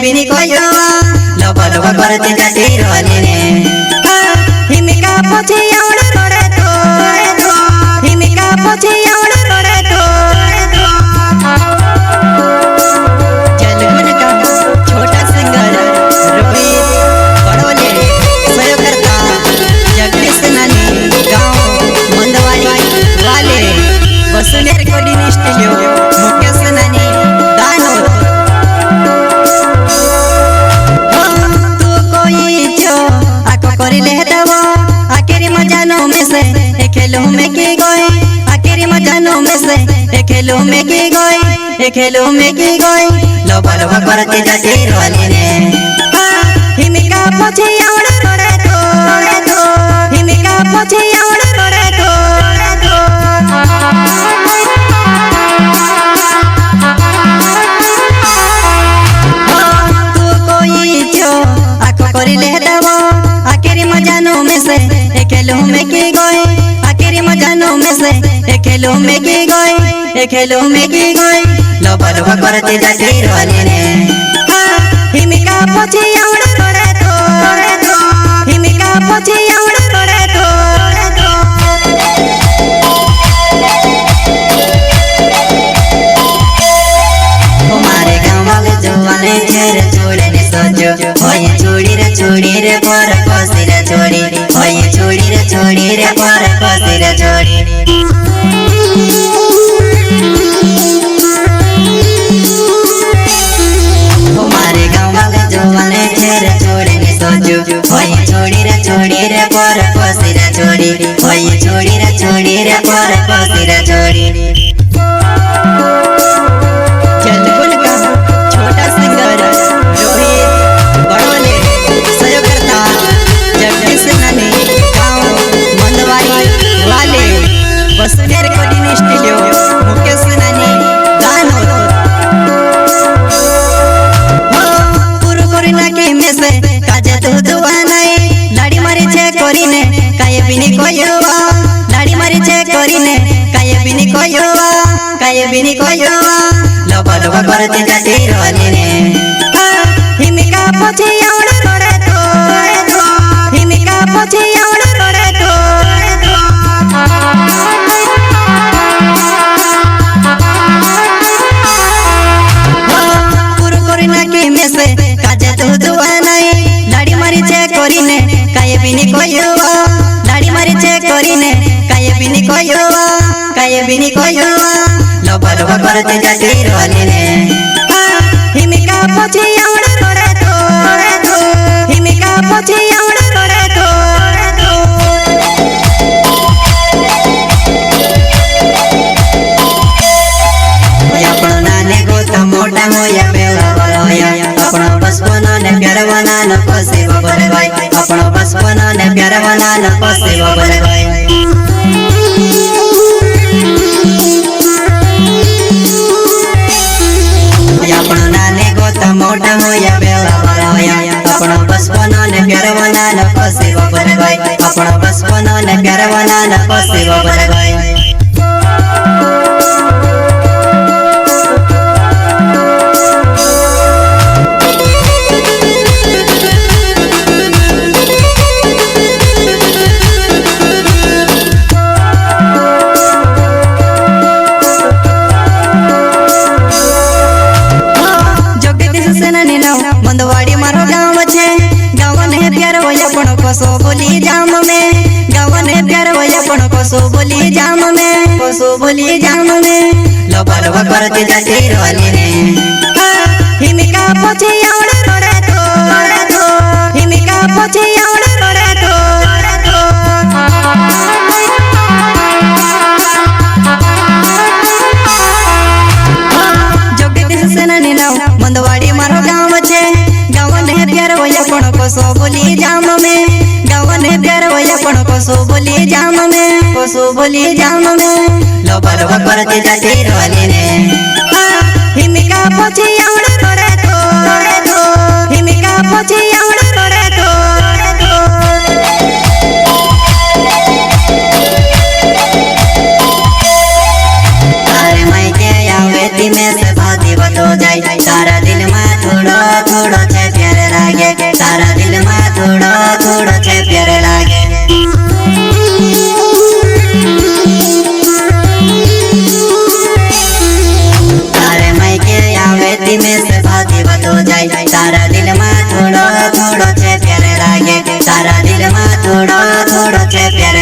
बिनी कोयो लोबा लोबा करते जाते रोले ने हिमिका पोछे आवड़ रोड़े तो हिमिका पोछे आवड़ रोड़े तो जलगुन का छोटा सिंगर रोहित बड़ोले सहयोगकर्ता जगदीश नानी गांव मंदवाड़ी वाले वसुंधरा रिकॉर्डिंग स्टूडियो मुकेश नानी दानोद। तू कोई जो आको करी ले दवा आखिरी मजानो में से खेलो में की गई आखिरी मजानो में से खेलो में की गई खेलो में की गई लोबा लोबा करते जाते रोले ने हिमिका पोछे आवड़ रोड़े तो हिमिका पोछे आवड़ रोड़े तो तू कोई जो आको करी ले दवा आखिरी मजानो में से खेलो में की गई आखिरी मजानो में से खेलो में की गई खेलो में की गई लोबा लोबा करते जाते रोले ने हिमिका पोछे आवड़ रोड़े तो हिमिका पोछे आवड़ रोड़े तो हमारे गाँव वाले जवाने चेहरे छोड़े ने सोचो होए छोड़ी रे पर कोसी रे छोड़ी होए छोड़ी रे पर कोसी रे छोड़ी। हमारे गाँव वाले जवाने चेहरे छोड़े ने सोचो होए छोड़ी रे पर कोसी रे छोड़ी होए छोड़ी रे पर कोसी रे छोड़ी। जलगुन का छोटा सिंगर रोहित बड़ोले सहयोगकर्ता जगदीश नानी गांव मंदवाड़ी वाले वसुंधरा रिकॉर्डिंग स्टूडियो मुकेश नानी दानोद। पुरु करिना के में से काजे तू दुआ नहीं लाड़ी मारी छे करिने काये बिनी कोयोवा लाड़ी मारी छे करिने काये बिनी कोयोवा लोबा लोबा करते जाते रोले ने हिमिका पोछे आवड़ रोड़े तो हिमिका पोछे आवड़ रोड़े तो पुरु करिना के में से काजे तू दुआ नहीं लाड़ी मारी छे करिने काये बिनी कोयोवा लाड़ी मारी छे करिने काये बिनी कोयोवा लोबा लोबा करते जाते रोले ने हिमिका पोछे आवड़ रोड़े तो हिमिका पोछे आवड़ रोड़े तो अपनो नाने गोता मोटा होया बेला होया अपनो बचपन ने प्यार बनाना कोसे बबरे भाई अपनो बचपन ने प्यार बनाना कोसे बबरे भाई। अपनो नाने गोता मोटा होया बेला होया अपनो बचपन ने प्यार बनाना कोसे बबरे भाई अपनो बचपन ने प्यार बनाना कोसे बबरे भाई। मंदवाड़ी मारो गाँव छे गाँव ने प्यार होया पण कोसो बोली जाम में गाँव ने प्यार होया पण कोसो बोली जाम में लोबा लोबा करते जाते रोले ने हिमिका पोछे आवड़ रोड़े तो हिमिका पोछे आवड़ रोड़े तो जगदीश नानी नाव मंदवाड़ी मारो गाँव छे गाँव ने प्यार होया पण कोसो बोली जाम में गाँव ने प्यार होया पण कोसो बोली जाम में लोबा लोबा करते जाते रोले ने हिमिका पोछे आवड़ रोड़े तो हिमिका पोछे आवड़ रोड़े तो तारे मायके आवे ती में से भाती बतो जाए तारा दिल में थोड़ा थोड़ा दिल में थोड़ो थोड़ो से प्यार